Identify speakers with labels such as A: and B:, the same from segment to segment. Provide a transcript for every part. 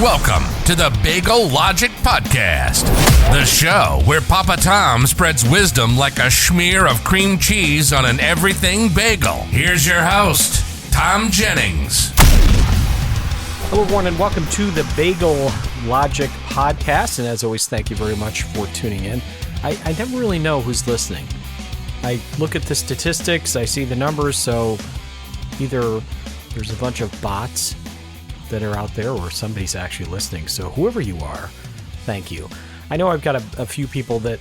A: Welcome to the Bagel Logic Podcast, the show where Papa Tom spreads wisdom like a smear of cream cheese on an everything bagel. Here's your host, Thom Jennings.
B: Hello, everyone, and welcome to the Bagel Logic Podcast. And as always, thank you very much for tuning in. I never really know who's listening. I look at the statistics, I see the numbers, so either there's a bunch of bots that are out there or somebody's actually listening. So whoever you are, thank you. I know I've got a few people that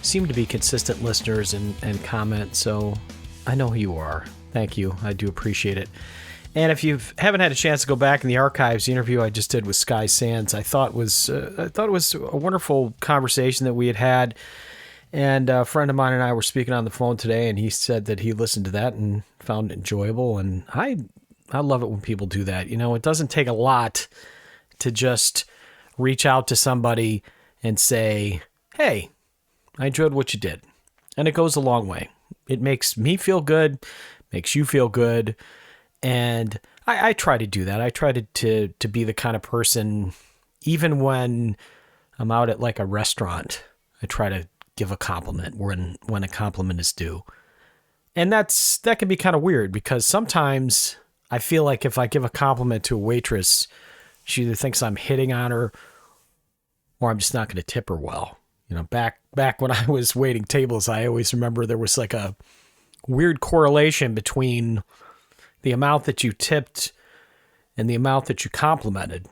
B: seem to be consistent listeners and comment, so I know who you are. Thank you. I do appreciate it. And if you haven't had a chance to go back in the archives, the interview I just did with Sky Sands, I thought it was a wonderful conversation that we had. And a friend of mine and I were speaking on the phone today, and he said that he listened to that and found it enjoyable. And I love it when people do that. You know, it doesn't take a lot to just reach out to somebody and say, hey, I enjoyed what you did. And it goes a long way. It makes me feel good, makes you feel good. And I try to do that. I try to be the kind of person, even when I'm out at like a restaurant, I try to give a compliment when a compliment is due. And that can be kind of weird because sometimes I feel like if I give a compliment to a waitress, she either thinks I'm hitting on her or I'm just not going to tip her well. You know, back when I was waiting tables, I always remember there was like a weird correlation between the amount that you tipped and the amount that you complimented.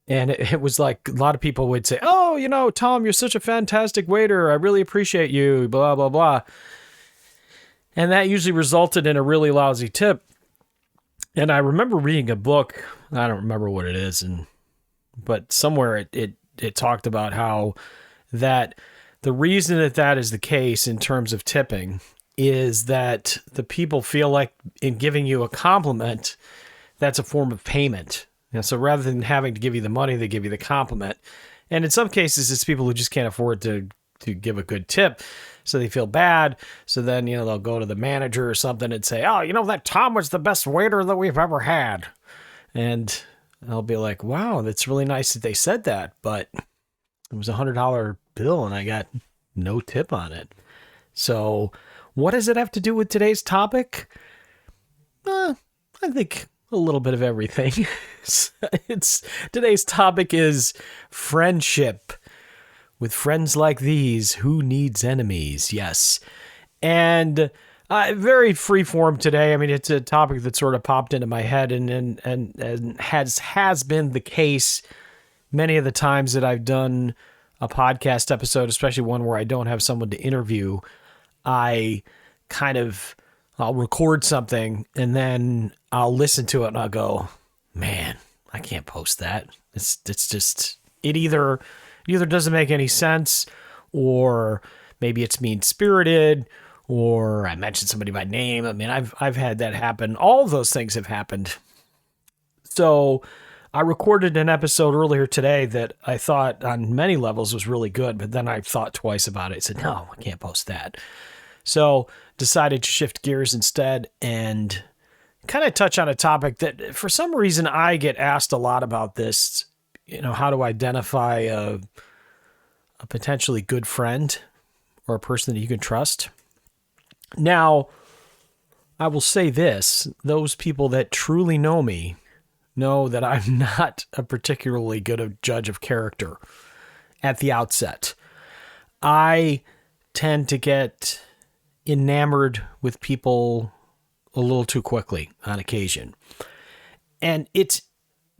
B: And it was like a lot of people would say, oh, you know, Tom, you're such a fantastic waiter. I really appreciate you, blah, blah, blah. And that usually resulted in a really lousy tip. And I remember reading a book. I don't remember what it is, but somewhere it talked about how that the reason that is the case in terms of tipping is that the people feel like in giving you a compliment, that's a form of payment. And so rather than having to give you the money, they give you the compliment. And in some cases, it's people who just can't afford to give a good tip. So they feel bad. So then, you know, they'll go to the manager or something and say, oh, you know, that Tom was the best waiter that we've ever had. And I'll be like, wow, that's really nice that they said that. But it was $100 bill and I got no tip on it. So what does it have to do with today's topic? I think a little bit of everything. Today's topic is friendship. With friends like these, who needs enemies? Yes. And very free form today. I mean, it's a topic that sort of popped into my head and has been the case many of the times that I've done a podcast episode, especially one where I don't have someone to interview. I'll record something and then I'll listen to it and I'll go, man, I can't post that. It's just, it either doesn't make any sense, or maybe it's mean-spirited, or I mentioned somebody by name. I mean, I've had that happen. All of those things have happened. So I recorded an episode earlier today that I thought on many levels was really good, but then I thought twice about it. I said, no, I can't post that. So decided to shift gears instead and kind of touch on a topic that for some reason I get asked a lot about this. You know, how to identify a potentially good friend or a person that you can trust. Now, I will say this, those people that truly know me know that I'm not a particularly good judge of character at the outset. I tend to get enamored with people a little too quickly on occasion. And it's,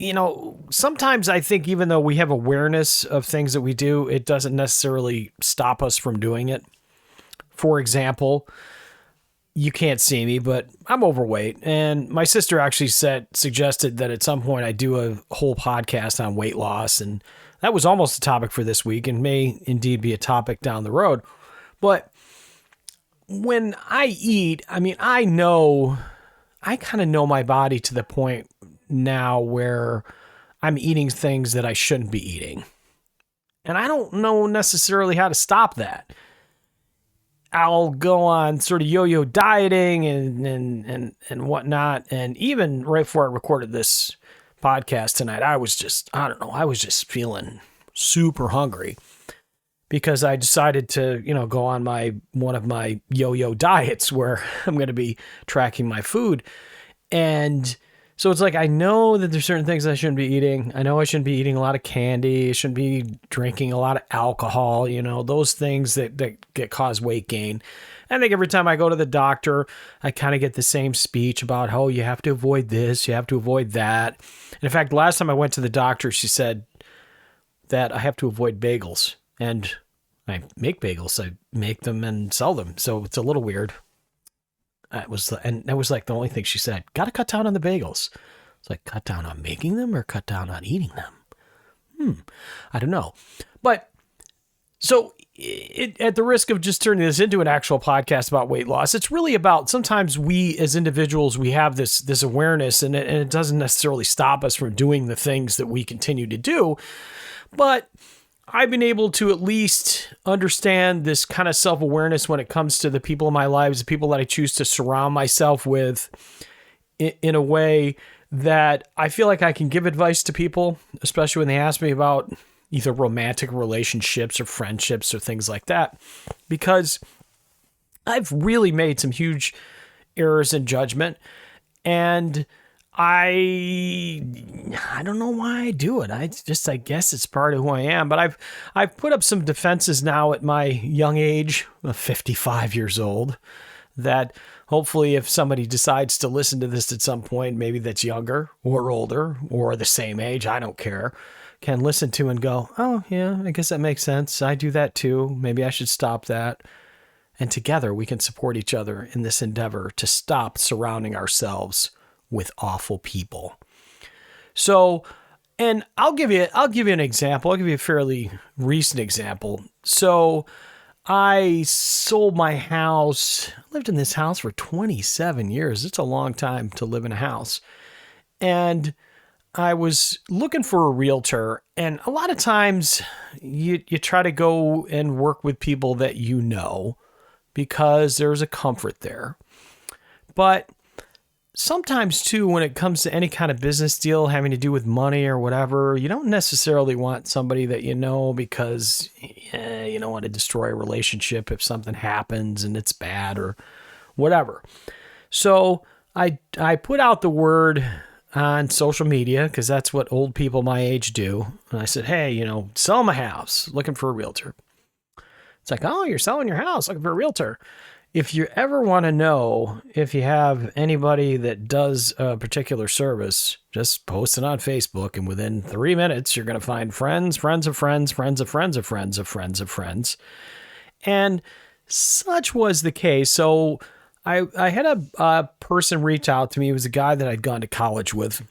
B: you know, sometimes I think even though we have awareness of things that we do, it doesn't necessarily stop us from doing it. For example, you can't see me, but I'm overweight. And my sister actually suggested that at some point I do a whole podcast on weight loss. And that was almost a topic for this week and may indeed be a topic down the road. But when I eat, I mean, I kind of know my body to the point now where I'm eating things that I shouldn't be eating. And I don't know necessarily how to stop that. I'll go on sort of yo-yo dieting and whatnot. And even right before I recorded this podcast tonight, I was just feeling super hungry because I decided to, go on one of my yo-yo diets where I'm going to be tracking my food. And so it's like, I know that there's certain things I shouldn't be eating. I know I shouldn't be eating a lot of candy. I shouldn't be drinking a lot of alcohol, those things that cause weight gain. I think every time I go to the doctor, I kind of get the same speech about, oh, you have to avoid this, you have to avoid that. And in fact, last time I went to the doctor, she said that I have to avoid bagels. And I make bagels. I make them and sell them. So it's a little weird. That was like the only thing she said. Got to cut down on the bagels. It's like, cut down on making them or cut down on eating them? I don't know. But so at the risk of just turning this into an actual podcast about weight loss, it's really about, sometimes we as individuals, we have this awareness, and it doesn't necessarily stop us from doing the things that we continue to do. But I've been able to at least understand this kind of self-awareness when it comes to the people in my lives, the people that I choose to surround myself with, in a way that I feel like I can give advice to people, especially when they ask me about either romantic relationships or friendships or things like that, because I've really made some huge errors in judgment, and I don't know why I do it. I guess it's part of who I am, but I've put up some defenses now at my young age of 55 years old, that hopefully if somebody decides to listen to this at some point, maybe that's younger or older or the same age, I don't care, can listen to and go, oh yeah, I guess that makes sense. I do that too. Maybe I should stop that. And together we can support each other in this endeavor to stop surrounding ourselves with awful people. So, and I'll give you an example. I'll give you a fairly recent example. So I sold my house. I lived in this house for 27 years. It's a long time to live in a house. And I was looking for a realtor, and a lot of times you try to go and work with people that you know because there's a comfort there. But sometimes too, when it comes to any kind of business deal having to do with money or whatever, you don't necessarily want somebody that you know because you don't want to destroy a relationship if something happens and it's bad or whatever. So I put out the word on social media, because that's what old people my age do. And I said, hey, sell my house, looking for a realtor. It's like, oh, you're selling your house, looking for a realtor. If you ever want to know if you have anybody that does a particular service, just post it on Facebook, and within 3 minutes, you're going to find friends, friends of friends, friends of friends of friends of friends of friends. And such was the case. So I had a person reach out to me. It was a guy that I'd gone to college with.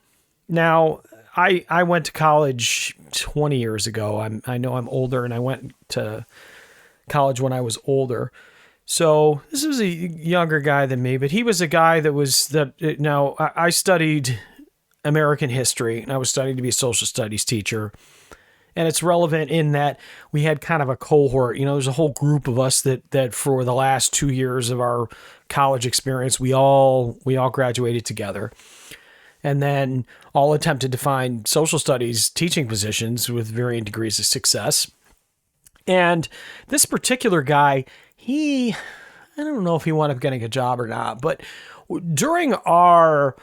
B: Now, I went to college 20 years ago. I know I'm older, and I went to college when I was older. So this was a younger guy than me, but he was a guy now I studied American history, and I was studying to be a social studies teacher. And it's relevant in that we had kind of a cohort, there's a whole group of us that for the last 2 years of our college experience, we all graduated together, and then all attempted to find social studies teaching positions with varying degrees of success. And this particular guy, I don't know if he wound up getting a job or not, but during our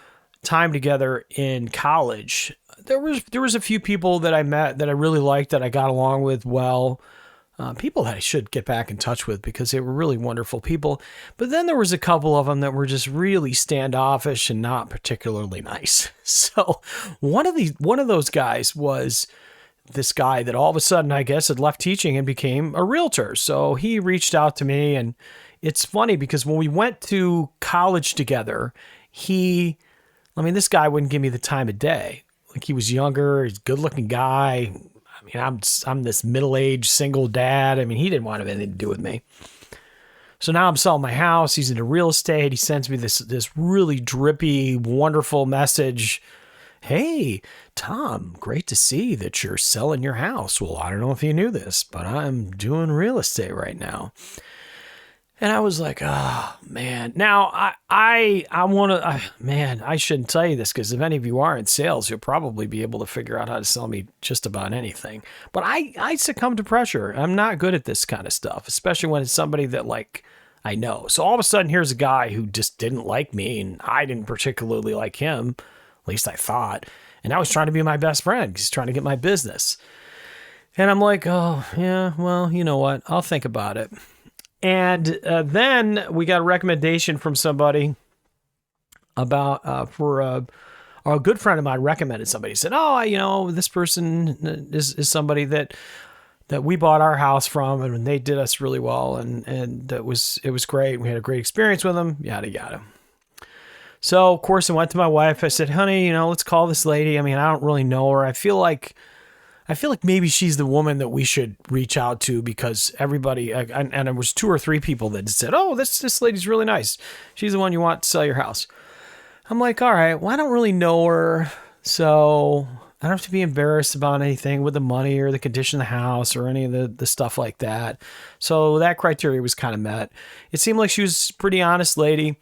B: time together in college, there was a few people that I met that I really liked, that I got along with well, people that I should get back in touch with because they were really wonderful people. But then there was a couple of them that were just really standoffish and not particularly nice. So one of those guys was this guy that all of a sudden, I guess, had left teaching and became a realtor. So he reached out to me, and it's funny because when we went to college together, this guy wouldn't give me the time of day. Like, he was younger, he's a good-looking guy. I'm this middle-aged single dad. He didn't want to have anything to do with me. So now I'm selling my house. He's into real estate. He sends me this really drippy, wonderful message. Hey, Tom, great to see that you're selling your house. Well, I don't know if you knew this, but I'm doing real estate right now. And I was like, oh, man. Now, I want to, man, I shouldn't tell you this because if any of you are in sales, you'll probably be able to figure out how to sell me just about anything. But I succumb to pressure. I'm not good at this kind of stuff, especially when it's somebody that, like, I know. So all of a sudden, here's a guy who just didn't like me, and I didn't particularly like him, at least I thought. And now he's trying to be my best friend because he's trying to get my business. And I'm like, oh, yeah, well, you know what? I'll think about it. And then we got a recommendation from somebody about a good friend of mine recommended somebody. He said, oh, this person is somebody that we bought our house from, and they did us really well, and it was great. We had a great experience with them, yada yada. So of course I went to my wife. I said, honey, let's call this lady. I mean, I don't really know her. I feel like maybe she's the woman that we should reach out to because everybody, and there was 2 or 3 people that said, oh, this lady's really nice. She's the one you want to sell your house. I'm like, all right, well, I don't really know her, so I don't have to be embarrassed about anything with the money or the condition of the house or any of the stuff like that. So that criteria was kind of met. It seemed like she was a pretty honest lady.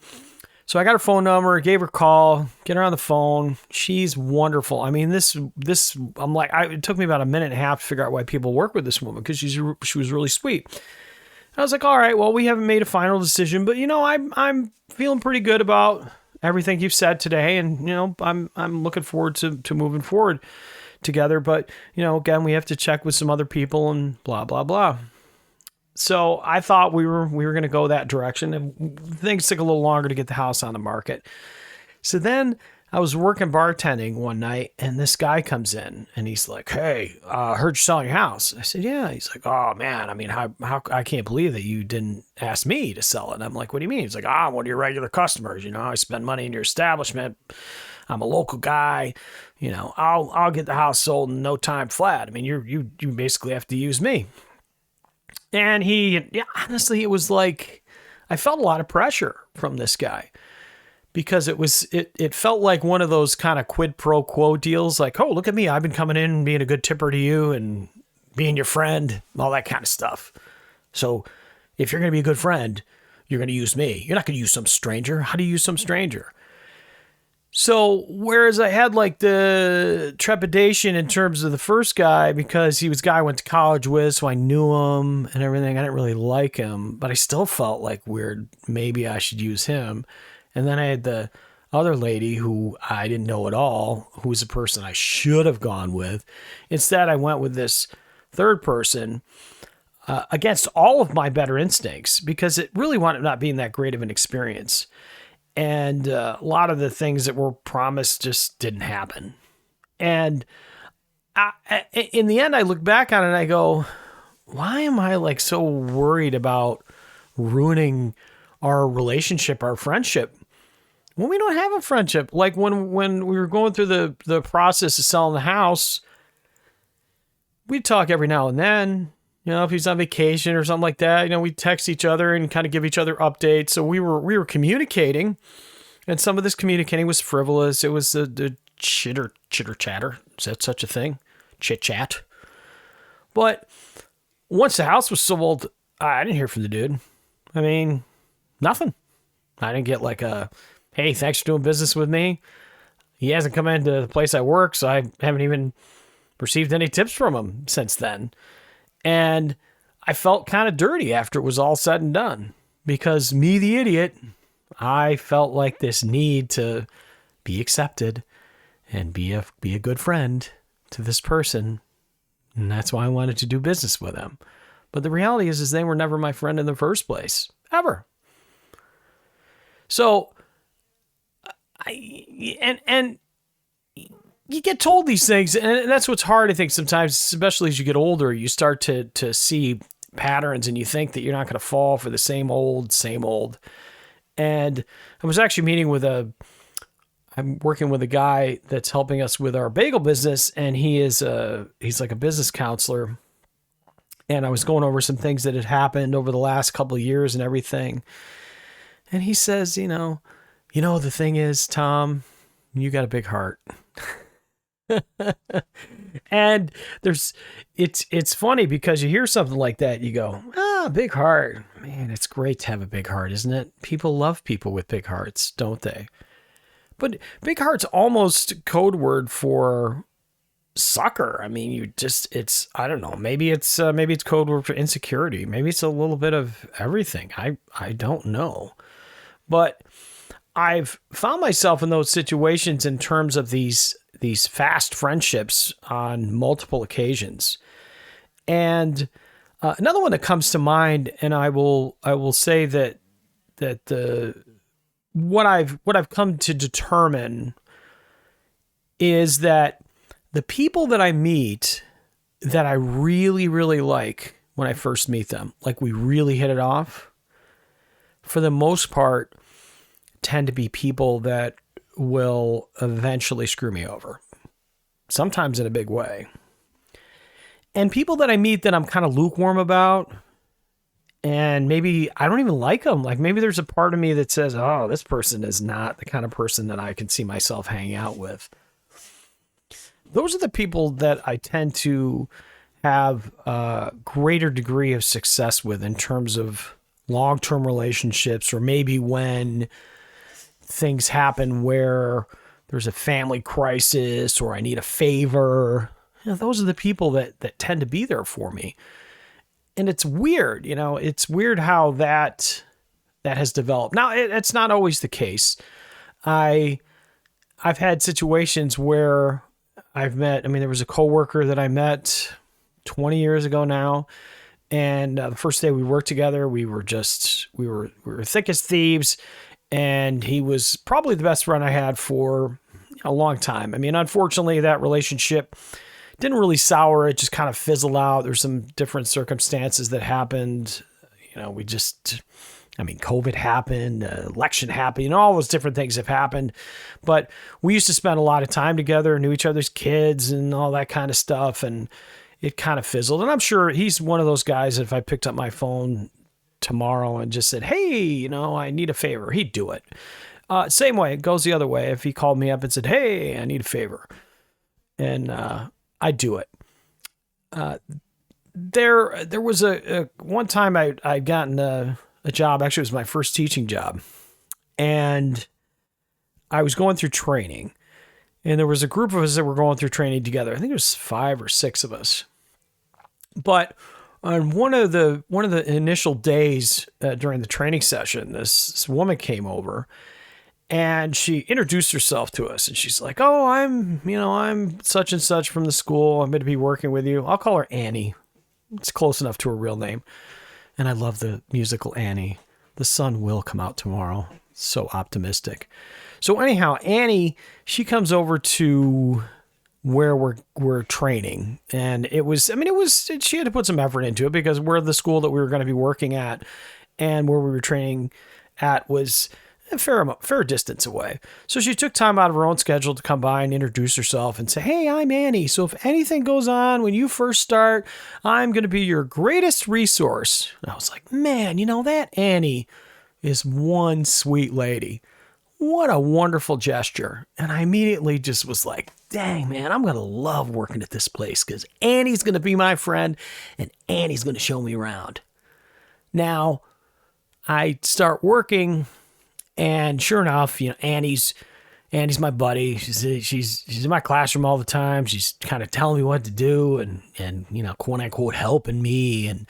B: So I got her phone number, gave her a call, get her on the phone. She's wonderful. I mean, this I'm like, it took me about a minute and a half to figure out why people work with this woman because she was really sweet. And I was like, all right, well, we haven't made a final decision, but I'm feeling pretty good about everything you've said today, and I'm looking forward to moving forward together. But again, we have to check with some other people and blah blah blah. So I thought we were going to go that direction, and things took a little longer to get the house on the market. So then I was working bartending one night, and this guy comes in, and he's like, "Hey, I heard you're selling your house." I said, "Yeah." He's like, "Oh man, I mean, how I can't believe that you didn't ask me to sell it." And I'm like, "What do you mean?" He's like, "I'm one of your regular customers. I spend money in your establishment. I'm a local guy. I'll get the house sold in no time flat. I mean, you basically have to use me." And honestly, it was like, I felt a lot of pressure from this guy because it felt like one of those kind of quid pro quo deals. Like, oh, look at me. I've been coming in and being a good tipper to you and being your friend, all that kind of stuff. So if you're going to be a good friend, you're going to use me. You're not going to use some stranger. How do you use some stranger? So whereas I had like the trepidation in terms of the first guy because he was a guy I went to college with, so I knew him and everything. I didn't really like him, but I still felt like weird. Maybe I should use him. And then I had the other lady who I didn't know at all, who was a person I should have gone with. Instead, I went with this third person against all of my better instincts because it really wound up not being that great of an experience. And a lot of the things that were promised just didn't happen. And in the end, I look back on it and I go, why am I like so worried about ruining our relationship, our friendship, when we don't have a friendship? Like when we were going through the process of selling the house, we'd talk every now and then. If he's on vacation or something like that, we text each other and kind of give each other updates. So we were communicating, and some of this communicating was frivolous. It was the chitter chatter. Is that such a thing? Chit chat. But once the house was sold, I didn't hear from the dude. I mean, nothing. I didn't get like a, hey, thanks for doing business with me. He hasn't come into the place I work, so I haven't even received any tips from him since then. And I felt kind of dirty after it was all said and done because me, the idiot, I felt like this need to be accepted and be a good friend to this person. And that's why I wanted to do business with them. But the reality is they were never my friend in the first place, ever. So and you get told these things, and that's what's hard, I think, sometimes, especially as you get older, you start to see patterns, and you think that you're not going to fall for the same old. And I was actually I'm working with a guy that's helping us with our bagel business, and he's like a business counselor. And I was going over some things that had happened over the last couple of years and everything. And he says, the thing is, Tom, you got a big heart. And it's funny because you hear something like that, you go, Yeah, big heart. Man, it's great to have a big heart, isn't it? People love people with big hearts, don't they? But big heart's almost code word for sucker. I mean, it's I don't know. Maybe it's code word for insecurity. Maybe it's a little bit of everything. I don't know. But I've found myself in those situations in terms of these fast friendships on multiple occasions. And another one that comes to mind, and I will say that what I've come to determine is that the people that I meet that I really, really like when I first meet them, like we really hit it off, for the most part, tend to be people that will eventually screw me over, sometimes in a big way. And people that I meet that I'm kind of lukewarm about, and maybe I don't even like them. Like maybe there's a part of me that says, oh, this person is not the kind of person that I can see myself hanging out with. Those are the people that I tend to have a greater degree of success with in terms of long-term relationships, or maybe when things happen where there's a family crisis or I need a favor. Those are the people that tend to be there for me. And it's weird, it's weird how that has developed. Now, it's not always the case. I've had situations where there was a coworker that I met 20 years ago now. And the first day we worked together, we were thick as thieves. And he was probably the best friend I had for a long time. I mean, unfortunately, that relationship didn't really sour. It just kind of fizzled out. There's some different circumstances that happened. COVID happened, election happened, all those different things have happened. But we used to spend a lot of time together, knew each other's kids and all that kind of stuff. And it kind of fizzled. And I'm sure he's one of those guys, if I picked up my phone tomorrow and just said, hey, I need a favor, he'd do it. Same way, it goes the other way. If he called me up and said, hey, I need a favor, and I'd do it. There was a one time I'd gotten a job. Actually, it was my first teaching job, and I was going through training, and there was a group of us that were going through training together. I think it was 5 or 6 of us. But on one of the initial days during the training session, this woman came over and she introduced herself to us, and she's like, "Oh, I'm such and such from the school. I'm going to be working with you." I'll call her Annie. It's close enough to her real name. And I love the musical Annie. The sun will come out tomorrow. So optimistic. So anyhow, Annie, she comes over to where we're training. And she had to put some effort into it because we're the school that we were going to be working at, and where we were training at was a fair distance away. So she took time out of her own schedule to come by and introduce herself and say, "Hey, I'm Annie. So if anything goes on when you first start, I'm going to be your greatest resource." And I was like, man, that Annie is one sweet lady. What a wonderful gesture. And I immediately just was like, dang, man, I'm going to love working at this place because Annie's going to be my friend and Annie's going to show me around. Now, I start working, and sure enough, Annie's my buddy. She's in my classroom all the time. She's kind of telling me what to do and quote unquote helping me and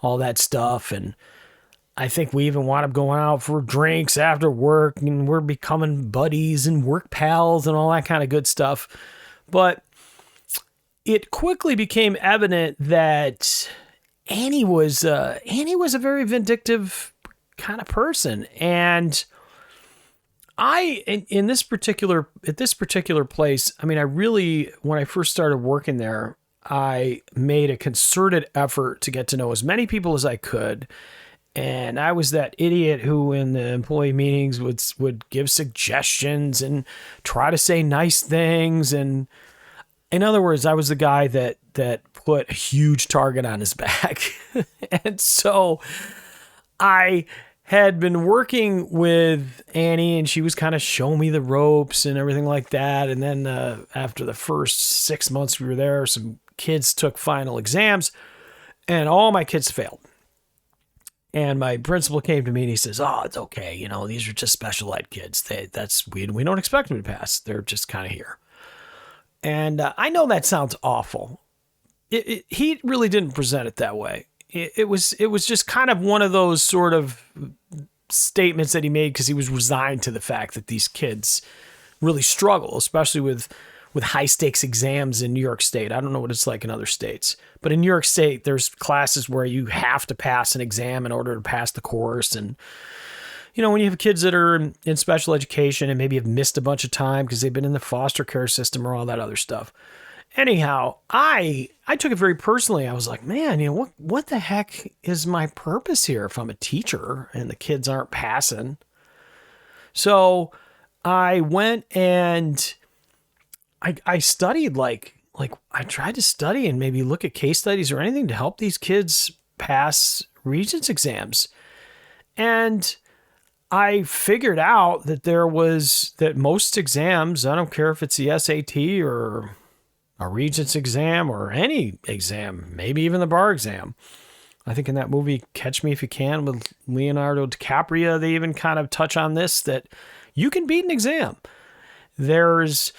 B: all that stuff. And I think we even wound up going out for drinks after work, and we're becoming buddies and work pals and all that kind of good stuff. But it quickly became evident that Annie was a very vindictive kind of person. And at this particular place, when I first started working there, I made a concerted effort to get to know as many people as I could. And I was that idiot who in the employee meetings would give suggestions and try to say nice things. And in other words, I was the guy that put a huge target on his back. And so I had been working with Annie, and she was kind of showing me the ropes and everything like that. And then after the first 6 months we were there, some kids took final exams, and all my kids failed. And my principal came to me and he says, "Oh, it's okay. You know, these are just special ed kids. We don't expect them to pass. They're just kind of here." And I know that sounds awful. He really didn't present it that way. It was just kind of one of those sort of statements that he made because he was resigned to the fact that these kids really struggle, especially with high stakes exams in New York State. I don't know what it's like in other states, but in New York State, there's classes where you have to pass an exam in order to pass the course. And, you know, when you have kids that are in special education and maybe have missed a bunch of time because they've been in the foster care system or all that other stuff. Anyhow, I took it very personally. I was like, man, you know, what the heck is my purpose here if I'm a teacher and the kids aren't passing? So I went and I studied like I tried to study and maybe look at case studies or anything to help these kids pass Regents exams. And I figured out that most exams, I don't care if it's the SAT or a Regents exam or any exam, maybe even the bar exam. I think in that movie, Catch Me If You Can with Leonardo DiCaprio, they even kind of touch on this, that you can beat an exam. There's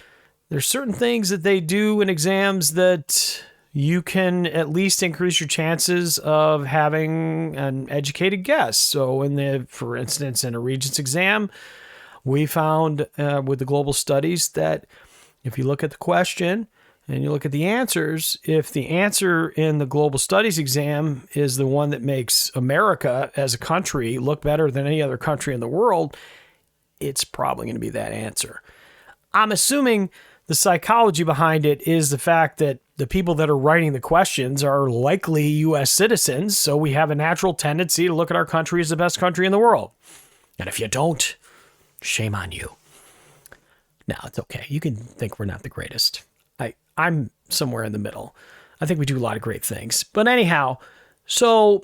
B: certain things that they do in exams that you can at least increase your chances of having an educated guess. So for instance, in a Regents exam, we found with the global studies that if you look at the question and you look at the answers, if the answer in the global studies exam is the one that makes America as a country look better than any other country in the world, it's probably going to be that answer. I'm assuming the psychology behind it is the fact that the people that are writing the questions are likely U.S. citizens, so we have a natural tendency to look at our country as the best country in the world. And if you don't, shame on you. No, it's okay. You can think we're not the greatest. I'm somewhere in the middle. I think we do a lot of great things. But anyhow, so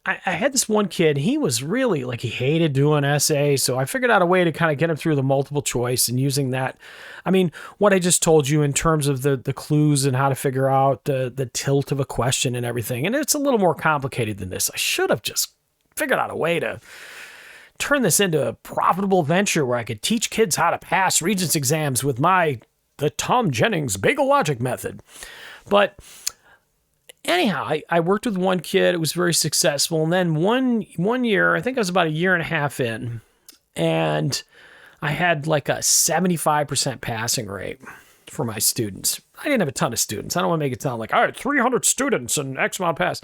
B: I had this one kid. He was really he hated doing essays. So I figured out a way to kind of get him through the multiple choice and using that. I mean, what I just told you in terms of the clues and how to figure out the tilt of a question and everything. And it's a little more complicated than this. I should have just figured out a way to turn this into a profitable venture where I could teach kids how to pass Regents exams with the Thom Jennings bagel logic method. But anyhow, I worked with one kid. It was very successful. And then one year, I think I was about a year and a half in, and I had like a 75% passing rate for my students. I didn't have a ton of students. I don't want to make it sound like I had 300 students and X amount pass.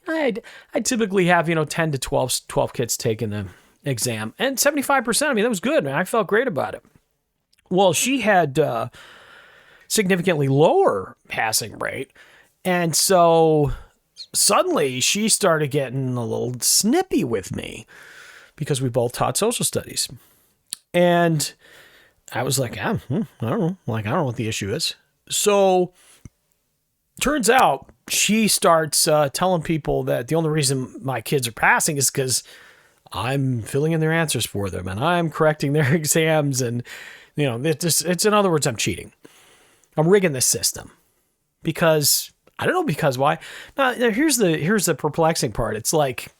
B: I typically have, 10 to 12 kids taking the exam. And 75%, I mean, that was good, man. I felt great about it. Well, she had significantly lower passing rate. And so suddenly she started getting a little snippy with me because we both taught social studies. And I was like, I don't know. I don't know what the issue is. So turns out she starts telling people that the only reason my kids are passing is because I'm filling in their answers for them and I'm correcting their exams. And, it's in other words, I'm cheating. I'm rigging this system because I don't know because why. Now, here's the perplexing part. It's like,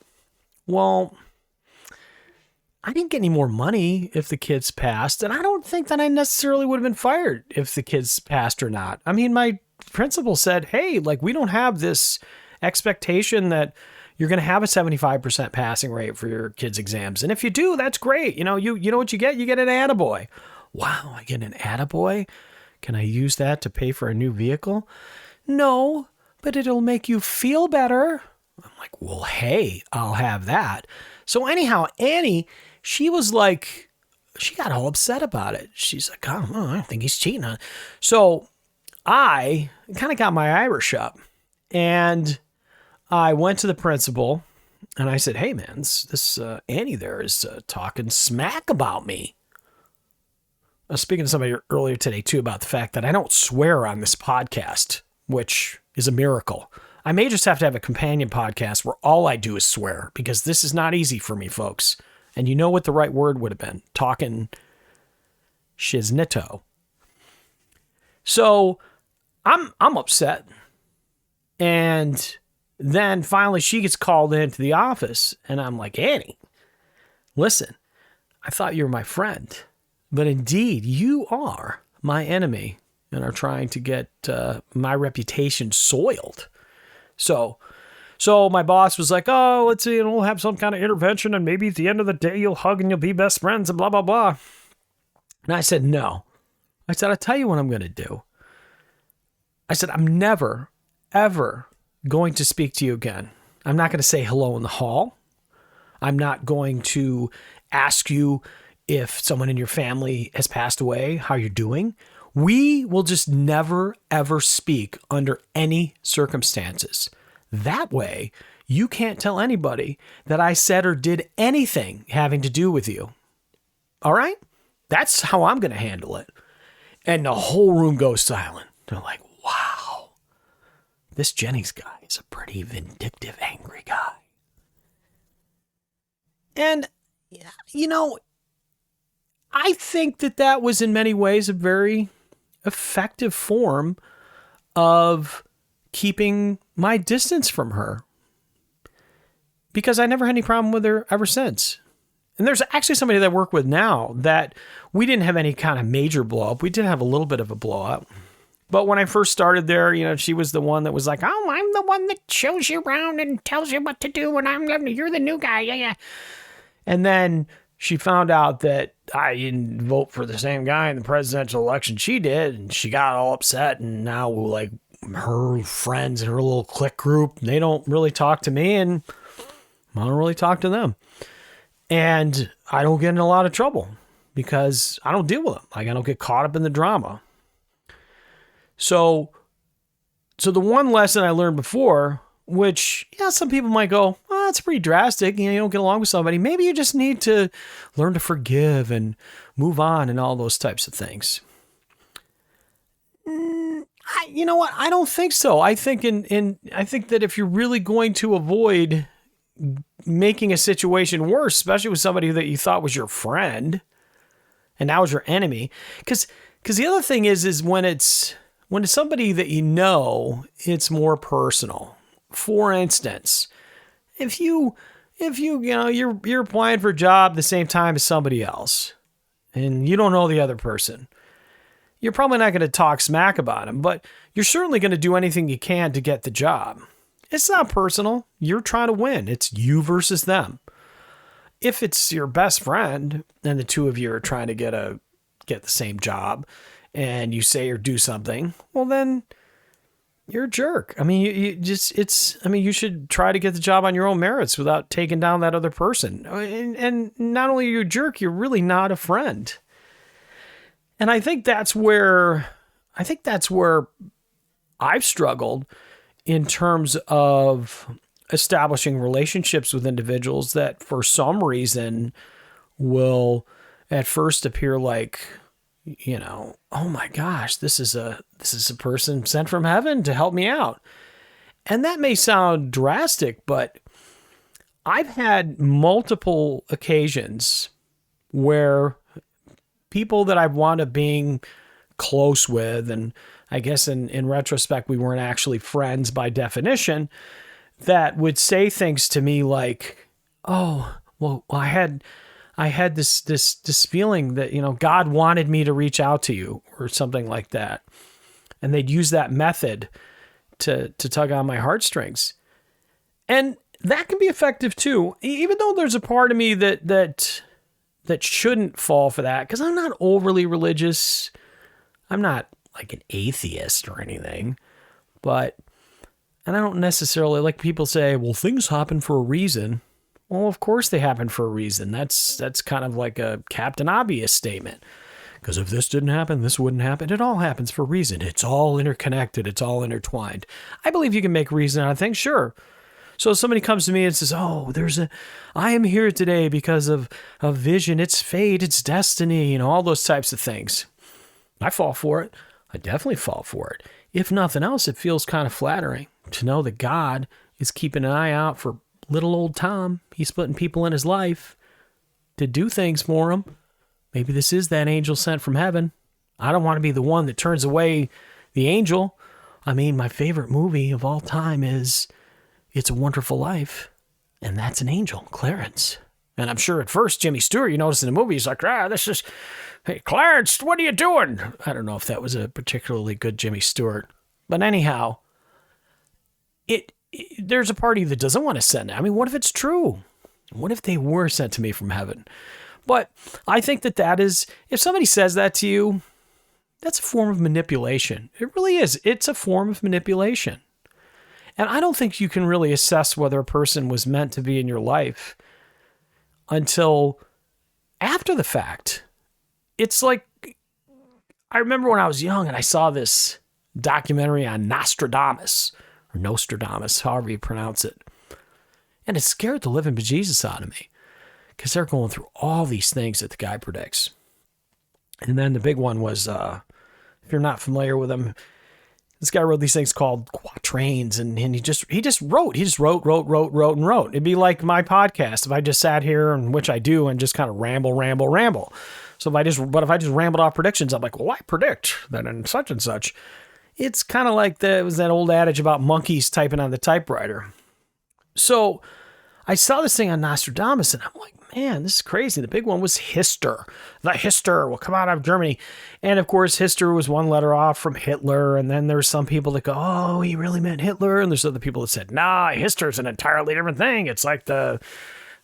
B: well, I didn't get any more money if the kids passed, and I don't think that I necessarily would have been fired if the kids passed or not. I mean, my principal said, hey, we don't have this expectation that you're going to have a 75% passing rate for your kids' exams. And if you do, that's great. You know what you get? You get an attaboy. Wow, I get an attaboy? Can I use that to pay for a new vehicle? No, but it'll make you feel better. I'm like, well, hey, I'll have that. So anyhow, Annie, she was like, she got all upset about it. She's like, I don't think he's cheating on it. So I kind of got my Irish up and I went to the principal and I said, hey man, this Annie there is talking smack about me. I was speaking to somebody earlier today too about the fact that I don't swear on this podcast, which is a miracle. I may just have to have a companion podcast where all I do is swear because this is not easy for me, folks. And you know what the right word would have been? Talking shiznito. So I'm upset. And then finally she gets called into the office, and I'm like, Annie, listen, I thought you were my friend, but indeed you are my enemy and are trying to get my reputation soiled. So my boss was like, oh, let's see, we'll have some kind of intervention, and maybe at the end of the day you'll hug and you'll be best friends and blah, blah, blah. And I said, no. I said, I'll tell you what I'm going to do. I said, I'm never, ever going to speak to you again. I'm not going to say hello in the hall. I'm not going to ask you if someone in your family has passed away, how you're doing. We will just never, ever speak under any circumstances. That way, you can't tell anybody that I said or did anything having to do with you. All right? That's how I'm going to handle it. And the whole room goes silent. They're like, wow, this Jennings guy is a pretty vindictive, angry guy. And, you know, I think that was in many ways a very effective form of keeping my distance from her, because I never had any problem with her ever since. And there's actually somebody that I work with now that we didn't have any kind of major blow up. We did have a little bit of a blow up. But when I first started there, you know, she was the one that was like, oh, I'm the one that shows you around and tells you what to do, and you're the new guy. Yeah. And then she found out that I didn't vote for the same guy in the presidential election she did, and she got all upset, and now, like, her friends and her little clique group, they don't really talk to me, and I don't really talk to them. And I don't get in a lot of trouble because I don't deal with them. Like, I don't get caught up in the drama. So the one lesson I learned before, which, yeah, some people might go, well, that's pretty drastic. You don't get along with somebody. Maybe you just need to learn to forgive and move on and all those types of things. You know what? I don't think so. I think I think that if you're really going to avoid making a situation worse, especially with somebody that you thought was your friend and now is your enemy, because the other thing is when it's somebody that you know, it's more personal. For instance, if you know you're applying for a job the same time as somebody else and you don't know the other person, you're probably not going to talk smack about them, but you're certainly going to do anything you can to get the job. It's not personal. You're trying to win. It's you versus them. If it's your best friend and the two of you are trying to get the same job and you say or do something, well, then you're a jerk. I mean, you should try to get the job on your own merits without taking down that other person. And not only are you a jerk, you're really not a friend. And I think that's where I've struggled in terms of establishing relationships with individuals that for some reason will at first appear like, you know, oh my gosh, this is a person sent from heaven to help me out. And that may sound drastic, but I've had multiple occasions where people that I've wound up being close with, and I guess in retrospect, we weren't actually friends by definition, that would say things to me like, oh, well, I had this feeling that, you know, God wanted me to reach out to you or something like that. And they'd use that method to tug on my heartstrings. And that can be effective too, even though there's a part of me that shouldn't fall for that, because I'm not overly religious. I'm not like an atheist or anything, and I don't necessarily, like people say, well, things happen for a reason. Well, of course they happen for a reason. That's kind of like a Captain Obvious statement. Because if this didn't happen, this wouldn't happen. It all happens for a reason. It's all interconnected. It's all intertwined. I believe you can make reason out of things, sure. So if somebody comes to me and says, oh, I am here today because of vision. It's fate. It's destiny. You know, all those types of things. I fall for it. I definitely fall for it. If nothing else, it feels kind of flattering to know that God is keeping an eye out for little old Tom. He's putting people in his life to do things for him. Maybe this is that angel sent from heaven. I don't want to be the one that turns away the angel. I mean, my favorite movie of all time is It's a Wonderful Life, and that's an angel, Clarence. And I'm sure at first, Jimmy Stewart, you notice in the movie, he's like, hey, Clarence, what are you doing? I don't know if that was a particularly good Jimmy Stewart. But anyhow, there's a party that doesn't want to send it. I mean, what if it's true? What if they were sent to me from heaven? But I think that is, if somebody says that to you, that's a form of manipulation. It really is. It's a form of manipulation. And I don't think you can really assess whether a person was meant to be in your life until after the fact. It's like, I remember when I was young and I saw this documentary on Nostradamus, or Nostradamus, however you pronounce it. And it scared the living bejesus out of me because they're going through all these things that the guy predicts. And then the big one was, if you're not familiar with him, this guy wrote these things called quatrains, and he just wrote. He just wrote. It'd be like my podcast if I just sat here, and which I do, and just kind of ramble. So if I just rambled off predictions, I'm like, well, I predict that in such and such. It's kind of like it was that old adage about monkeys typing on the typewriter. So I saw this thing on Nostradamus, and I'm like, man, this is crazy. The big one was Hister. The Hister will come out of Germany. And of course, Hister was one letter off from Hitler. And then there's some people that go, oh, he really meant Hitler. And there's other people that said, nah, Hister's an entirely different thing. It's like the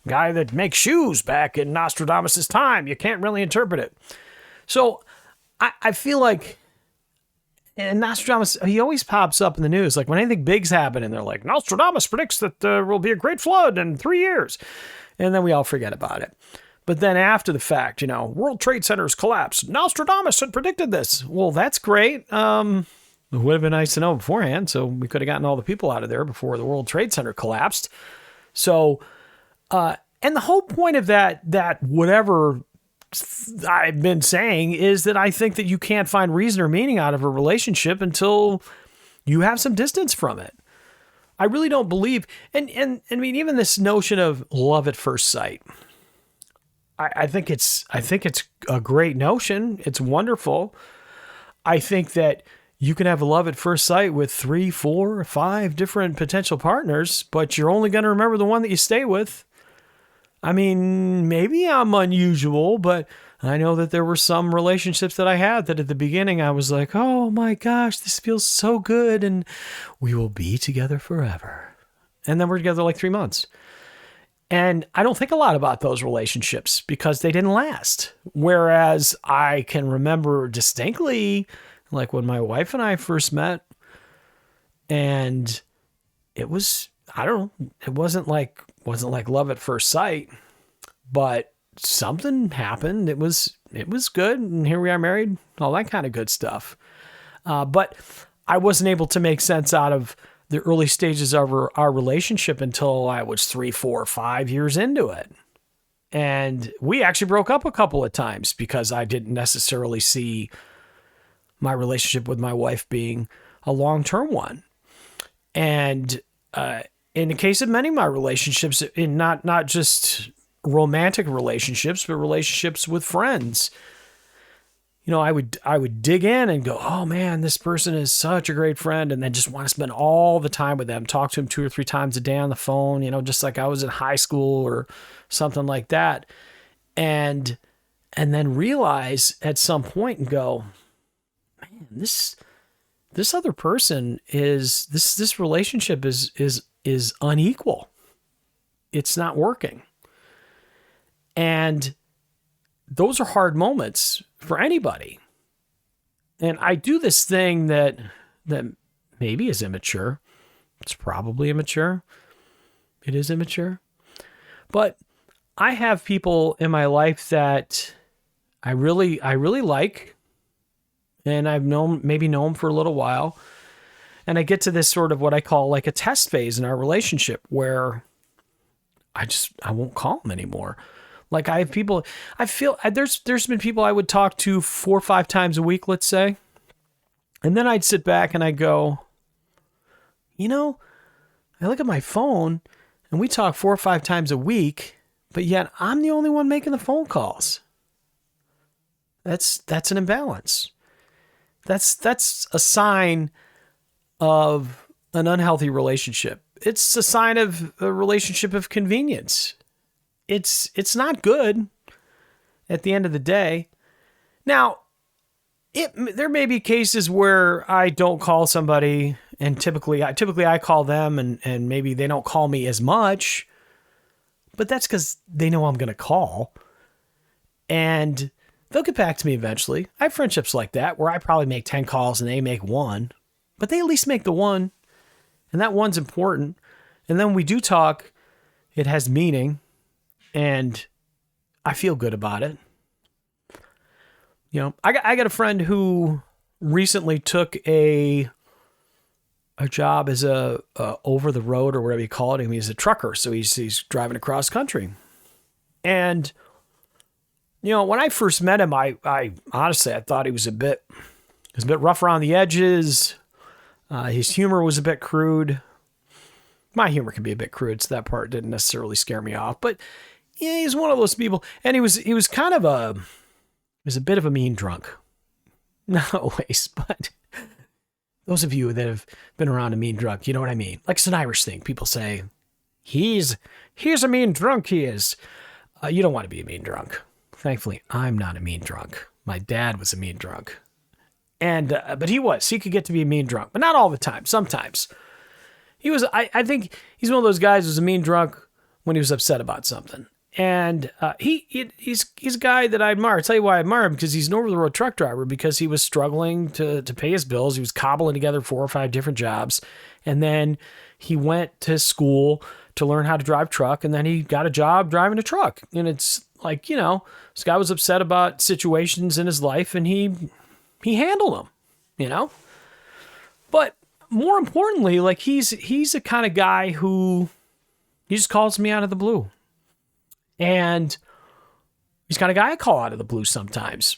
B: guy that makes shoes back in Nostradamus' time. You can't really interpret it. So I feel like, and Nostradamus, he always pops up in the news. Like when anything big's happening, they're like, Nostradamus predicts that there will be a great flood in 3 years. And then we all forget about it. But then after the fact, World Trade Centers collapse. Nostradamus had predicted this. Well, that's great. It would have been nice to know beforehand, so we could have gotten all the people out of there before the World Trade Center collapsed. So, and the whole point of that whatever I've been saying is that I think that you can't find reason or meaning out of a relationship until you have some distance from it. I really don't believe, and I mean, even this notion of love at first sight, I think it's a great notion. It's wonderful. I think that you can have love at first sight with 3, 4, 5 different potential partners, but you're only going to remember the one that you stay with. I mean, maybe I'm unusual, but I know that there were some relationships that I had that at the beginning I was like, oh my gosh, this feels so good and we will be together forever. And then we're together like 3 months. And I don't think a lot about those relationships because they didn't last. Whereas I can remember distinctly, like when my wife and I first met, and it was, I don't know, it wasn't like love at first sight, but something happened. It was good. And here we are married, all that kind of good stuff. But I wasn't able to make sense out of the early stages of our relationship until I was 3, 4, 5 years into it. And we actually broke up a couple of times because I didn't necessarily see my relationship with my wife being a long-term one. And, in the case of many of my relationships, in not just romantic relationships, but relationships with friends, I would dig in and go, oh man, this person is such a great friend, and then just want to spend all the time with them, talk to them 2 or 3 times a day on the phone, just like I was in high school or something like that, and then realize at some point and go, man, this other person is this relationship is unequal. It's not working. And those are hard moments for anybody. And I do this thing that maybe is immature. It's probably immature. It is immature. But I have people in my life that I really like, and I've known them for a little while. And I get to this sort of what I call like a test phase in our relationship where I won't call them anymore. Like I have people, I feel there's been people I would talk to 4 or 5 times a week, let's say. And then I'd sit back and I'd go, I look at my phone and we talk 4 or 5 times a week, but yet I'm the only one making the phone calls. That's an imbalance. That's a sign of an unhealthy relationship. It's a sign of a relationship of convenience. It's not good at the end of the day. Now, there may be cases where I don't call somebody, and typically I call them, and maybe they don't call me as much, but that's because they know I'm going to call, and they'll get back to me eventually. I have friendships like that where I probably make 10 calls and they make one, but they at least make the one, and that one's important. And then when we do talk, it has meaning, and I feel good about it. You know, I got a friend who recently took a job as a over the road or whatever you call it. I mean, he's a trucker, so he's driving across country. And you know, when I first met him, I honestly I thought he was a bit rough around the edges. His humor was a bit crude. My humor can be a bit crude, so that part didn't necessarily scare me off. But yeah, he's one of those people, and he was kind of a bit of a mean drunk. Not always, but those of you that have been around a mean drunk, you know what I mean. Like it's an Irish thing. People say, he's a mean drunk, he is. You don't want to be a mean drunk. Thankfully, I'm not a mean drunk. My dad was a mean drunk. And but he could get to be a mean drunk, but not all the time, sometimes. I think he's one of those guys who's a mean drunk when he was upset about something. And he's a guy that I admire. I'll tell you why I admire him, because he's an over-the-road truck driver, because he was struggling to pay his bills. He was cobbling together 4 or 5 different jobs. And then he went to school to learn how to drive truck, and then he got a job driving a truck. And it's like, you know, this guy was upset about situations in his life, and he handled them, you know? But more importantly, like he's the kind of guy who he just calls me out of the blue. And he's the kind of guy I call out of the blue sometimes.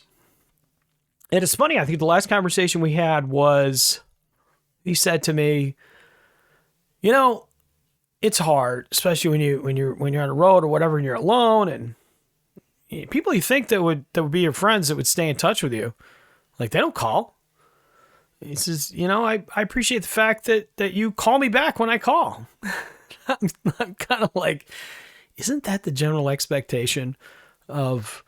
B: And it's funny, I think the last conversation we had was, he said to me, you know, it's hard, especially when you're on the road or whatever, and you're alone, and people you think that would be your friends that would stay in touch with you, like they don't call. He says, you know, I appreciate the fact that you call me back when I call. I'm kind of like, isn't that the general expectation of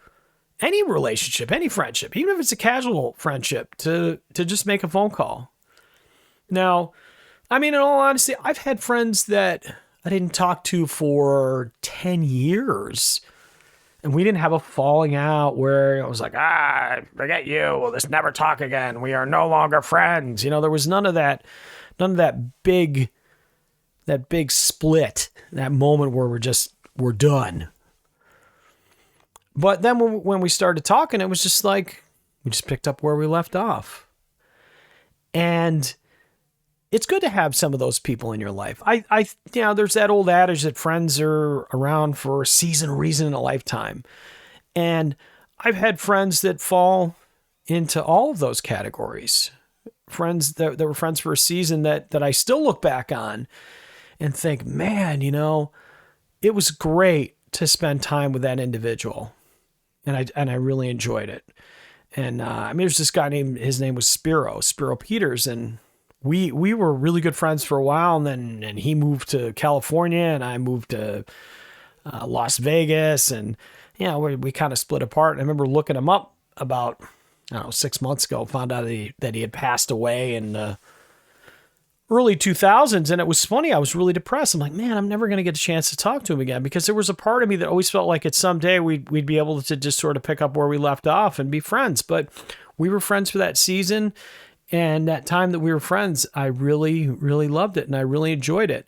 B: any relationship, any friendship, even if it's a casual friendship, to just make a phone call? Now, I mean, in all honesty, I've had friends that I didn't talk to for 10 years, and we didn't have a falling out where I was like, forget you, we'll just never talk again, we are no longer friends. You know, there was none of that big split, that moment where we're done. But then when we started talking, it was just like, we just picked up where we left off. And it's good to have some of those people in your life. I you know, there's that old adage that friends are around for a season, a reason, and a lifetime. And I've had friends that fall into all of those categories. Friends that were friends for a season that I still look back on and think, man, you know, it was great to spend time with that individual. And I really enjoyed it. And I mean, there's this guy his name was Spiro Peters, and we were really good friends for a while, and he moved to California, and I moved to Las Vegas, and you know, we kind of split apart. And I remember looking him up about, I don't know, 6 months ago, found out that he had passed away in the early 2000s, and it was funny. I was really depressed. I'm like, man, I'm never going to get a chance to talk to him again, because there was a part of me that always felt like at someday we'd be able to just sort of pick up where we left off and be friends. But we were friends for that season. And that time that we were friends, I really, really loved it, and I really enjoyed it.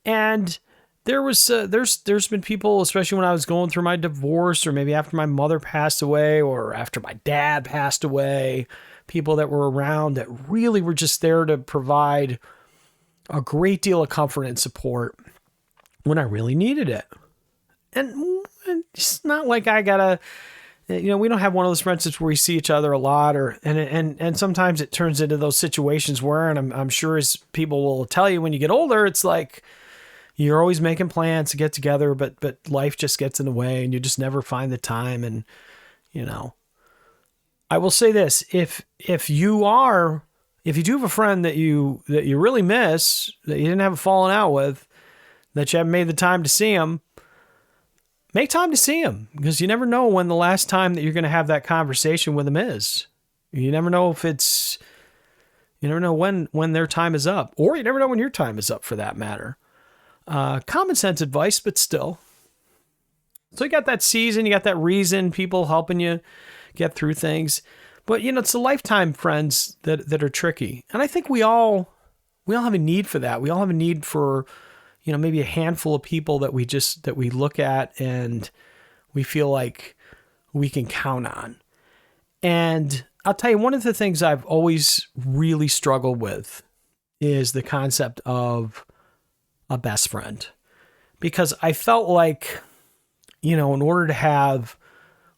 B: And there's been people, especially when I was going through my divorce, or maybe after my mother passed away, or after my dad passed away, people that were around that really were just there to provide a great deal of comfort and support when I really needed it. And it's not like I gotta, you know, we don't have one of those friendships where we see each other a lot, and sometimes it turns into those situations where, and I'm sure as people will tell you, when you get older, it's like you're always making plans to get together, but life just gets in the way, and you just never find the time. And, you know, I will say this, if you are if you do have a friend that you really miss, that you didn't have a falling out with, that you haven't made the time to see him, make time to see him, because you never know when the last time that you're going to have that conversation with him is. You never know you never know when their time is up, or you never know when your time is up for that matter. Common sense advice, but still. So you got that season, you got that reason, people helping you get through things. But, it's the lifetime friends that are tricky. And I think we all have a need for that. We all have a need for, maybe a handful of people that we look at and we feel like we can count on. And I'll tell you, one of the things I've always really struggled with is the concept of a best friend. Because I felt like, in order to have,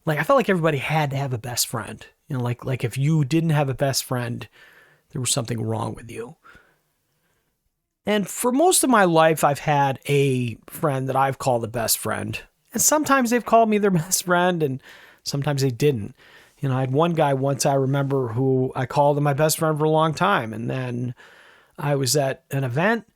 B: I felt like everybody had to have a best friend. Like if you didn't have a best friend, there was something wrong with you. And for most of my life, I've had a friend that I've called a best friend. And sometimes they've called me their best friend and sometimes they didn't. I had one guy once I remember who I called him my best friend for a long time. And then I was at an event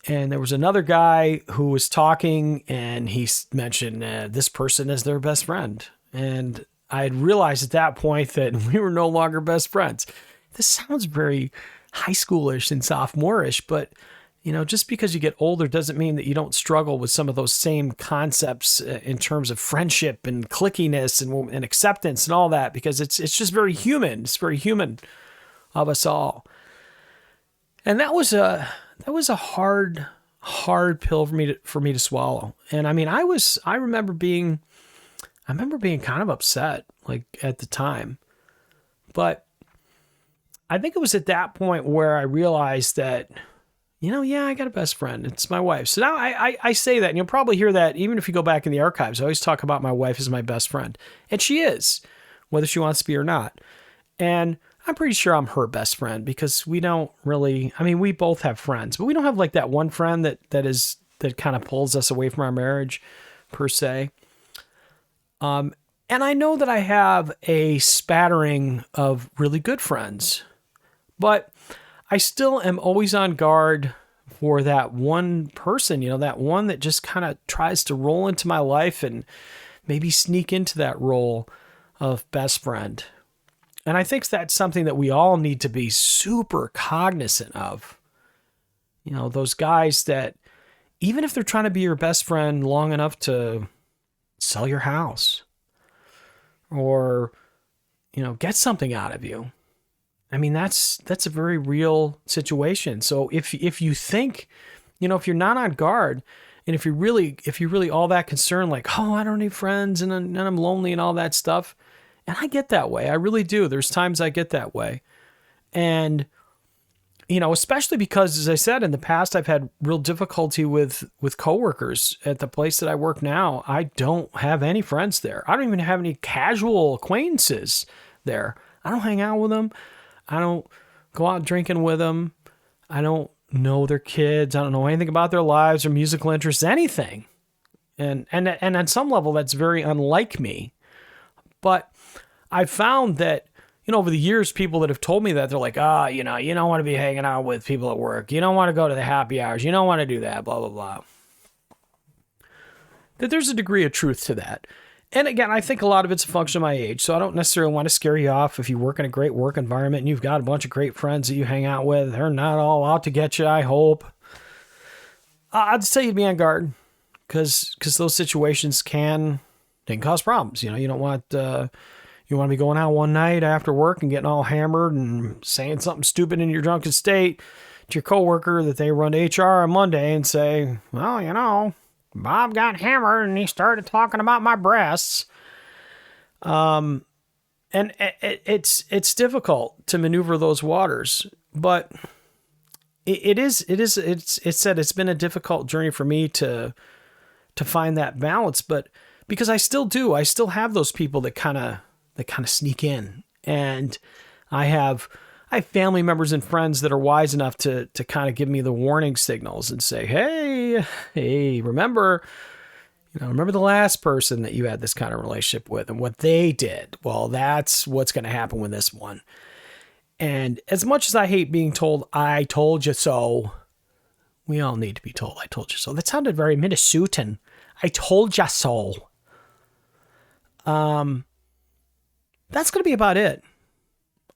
B: and there was another guy who was talking and he mentioned this person is their best friend. And I had realized at that point that we were no longer best friends. This sounds very high schoolish and sophomorish, but just because you get older doesn't mean that you don't struggle with some of those same concepts in terms of friendship and clickiness and acceptance and all that, because it's just very human. It's very human of us all. And that was a hard pill for me to swallow. And I mean, I remember being kind of upset at the time, but I think it was at that point where I realized that, I got a best friend. It's my wife. So now I say that, and you'll probably hear that even if you go back in the archives. I always talk about my wife as my best friend, and she is, whether she wants to be or not. And I'm pretty sure I'm her best friend because we don't really, we both have friends, but we don't have that one friend that kind of pulls us away from our marriage per se. And I know that I have a spattering of really good friends, but I still am always on guard for that one person, that one that just kind of tries to roll into my life and maybe sneak into that role of best friend. And I think that's something that we all need to be super cognizant of. Those guys that, even if they're trying to be your best friend long enough to sell your house or, get something out of you. That's a very real situation. So if you think, if you're not on guard and if you're really all that concerned, I don't need friends and I'm lonely and all that stuff. And I get that way. I really do. There's times I get that way. And, especially because, as I said, in the past, I've had real difficulty with coworkers at the place that I work now. I don't have any friends there. I don't even have any casual acquaintances there. I don't hang out with them. I don't go out drinking with them. I don't know their kids. I don't know anything about their lives or musical interests, anything. And on some level, that's very unlike me. But I've found that, over the years, people that have told me that, they're like, you don't want to be hanging out with people at work. You don't want to go to the happy hours. You don't want to do that, blah, blah, blah. That there's a degree of truth to that. And again, I think a lot of it's a function of my age, so I don't necessarily want to scare you off if you work in a great work environment and you've got a bunch of great friends that you hang out with. They're not all out to get you, I hope. I'd say you'd be on guard because those situations can cause problems. You don't want you want to be going out one night after work and getting all hammered and saying something stupid in your drunken state to your coworker that they run to HR on Monday and say, well, Bob got hammered and he started talking about my breasts. And it's difficult to maneuver those waters, but it's been a difficult journey for me to find that balance, but because I still have those people that kind of sneak in, and I have family members and friends that are wise enough to kind of give me the warning signals and say, hey, remember the last person that you had this kind of relationship with and what they did. Well, that's what's going to happen with this one. And as much as I hate being told, I told you so, we all need to be told, I told you so. That sounded very Minnesotan. I told you so. That's going to be about it.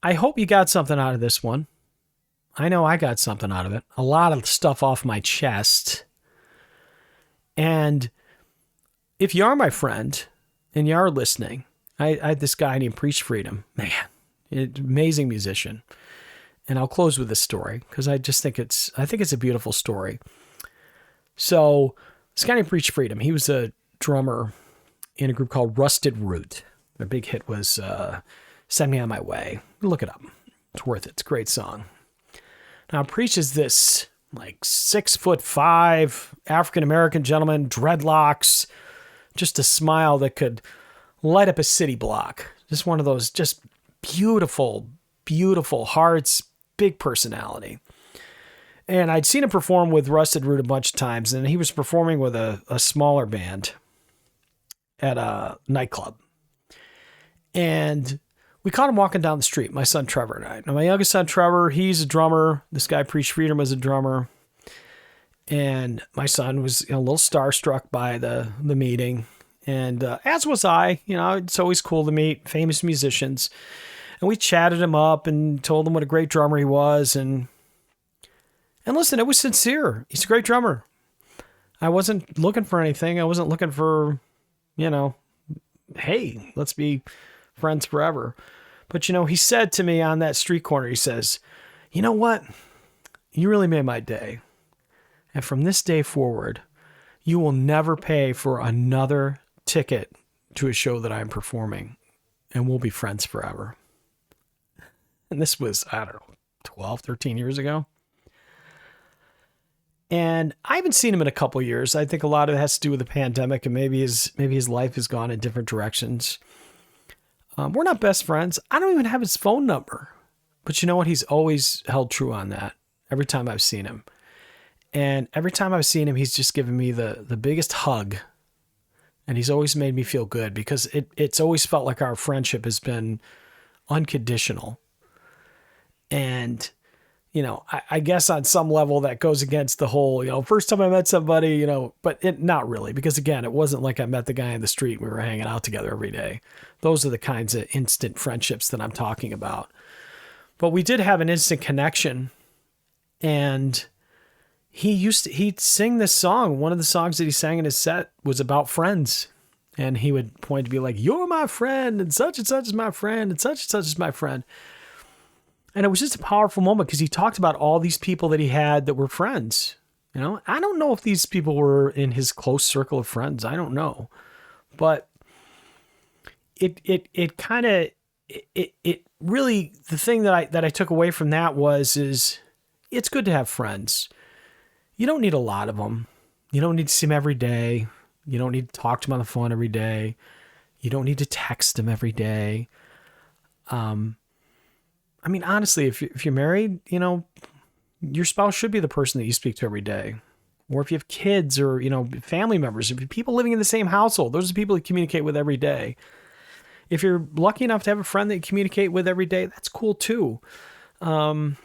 B: I hope you got something out of this one. I know I got something out of it. A lot of stuff off my chest. And if you are my friend and you are listening, I had this guy named Preach Freedom. Man, amazing musician. And I'll close with this story because I think it's a beautiful story. So this guy named Preach Freedom, he was a drummer in a group called Rusted Root. Their big hit was Send Me On My Way. Look it up. It's worth it. It's a great song. Now, Preach is this like 6'5" African-American gentleman, dreadlocks, just a smile that could light up a city block. Just one of those just beautiful, beautiful hearts, big personality. And I'd seen him perform with Rusted Root a bunch of times, and he was performing with a smaller band at a nightclub. And we caught him walking down the street, my son Trevor and I. Now, my youngest son Trevor, he's a drummer. This guy, Preach Freedom, was a drummer. And my son was a little starstruck by the meeting. And as was I. It's always cool to meet famous musicians. And we chatted him up and told him what a great drummer he was. And listen, it was sincere. He's a great drummer. I wasn't looking for anything. I wasn't looking for, hey, let's be friends forever. But, he said to me on that street corner, he says, you know what? You really made my day. And from this day forward, you will never pay for another ticket to a show that I'm performing. And we'll be friends forever. And this was, 12, 13 years ago. And I haven't seen him in a couple years. I think a lot of it has to do with the pandemic, and maybe his life has gone in different directions. We're not best friends. I don't even have his phone number. But you know what? He's always held true on that every time I've seen him. And every time I've seen him, he's just given me the biggest hug. And he's always made me feel good because it's always felt like our friendship has been unconditional. And, I guess on some level that goes against the whole, first time I met somebody, but not really. Because again, it wasn't like I met the guy in the street and we were hanging out together every day. Those are the kinds of instant friendships that I'm talking about. But we did have an instant connection. And he'd sing this song. One of the songs that he sang in his set was about friends. And he would point to be like, you're my friend, and such is my friend, and such is my friend. And it was just a powerful moment because he talked about all these people that he had that were friends. I don't know if these people were in his close circle of friends. I don't know. But it really, the thing that I took away from that is it's good to have friends. You don't need a lot of them. You don't need to see them every day. You don't need to talk to them on the phone every day. You don't need to text them every day. Honestly, if you're married, your spouse should be the person that you speak to every day. Or if you have kids or, family members, if you have people living in the same household, those are the people you communicate with every day. If you're lucky enough to have a friend that you communicate with every day, that's cool too. But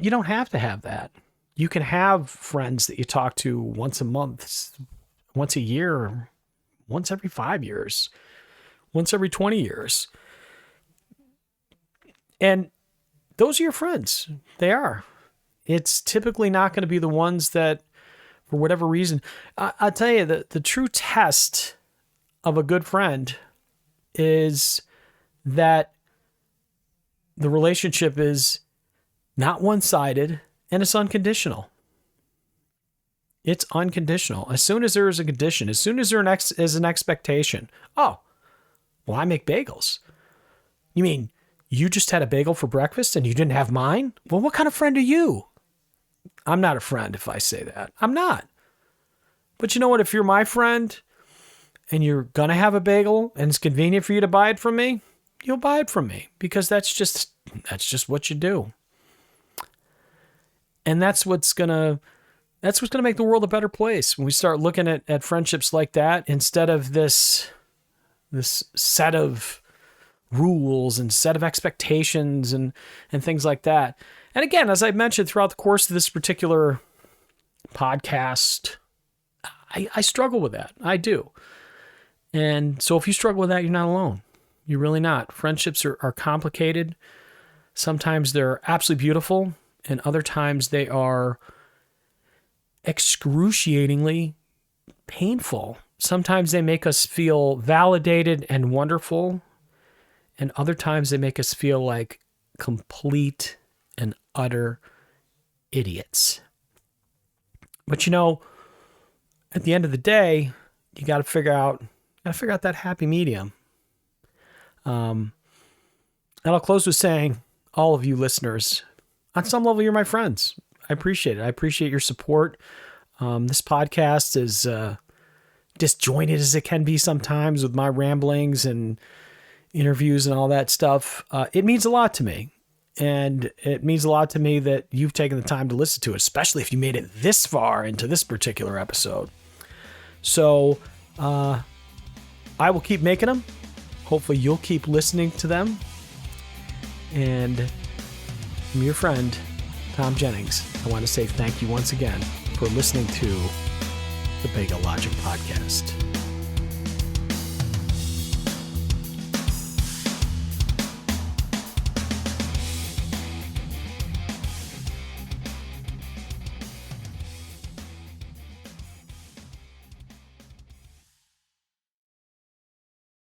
B: you don't have to have that. You can have friends that you talk to once a month, once a year, once every 5 years, once every 20 years. And those are your friends. They are. It's typically not going to be the ones that, for whatever reason, I'll tell you that the true test of a good friend is that the relationship is not one-sided and it's unconditional. It's unconditional. As soon as there is a condition, as soon as there is an expectation, oh, well, I make bagels. You mean you just had a bagel for breakfast and you didn't have mine? Well, what kind of friend are you? I'm not a friend if I say that. I'm not. But you know what? If you're my friend and you're going to have a bagel and it's convenient for you to buy it from me, you'll buy it from me because that's just what you do. And that's what's going to make the world a better place. When we start looking at friendships like that, instead of this set of rules and set of expectations and things like that. And again, as I mentioned throughout the course of this particular podcast, I struggle with that. I do. And so if you struggle with that, you're not alone. You're really not. Friendships are complicated. Sometimes they're absolutely beautiful, and other times they are excruciatingly painful. Sometimes they make us feel validated and wonderful, and other times they make us feel like complete and utter idiots. But at the end of the day, you got to figure out that happy medium. And I'll close with saying, all of you listeners, on some level, you're my friends. I appreciate it. I appreciate your support. This podcast is disjointed as it can be sometimes with my ramblings and interviews and all that stuff. It means a lot to me. And it means a lot to me that you've taken the time to listen to it, especially if you made it this far into this particular episode. So I will keep making them. Hopefully you'll keep listening to them. And I'm your friend, Thom Jennings. I want to say thank you once again for listening to the Bagel Logic Podcast.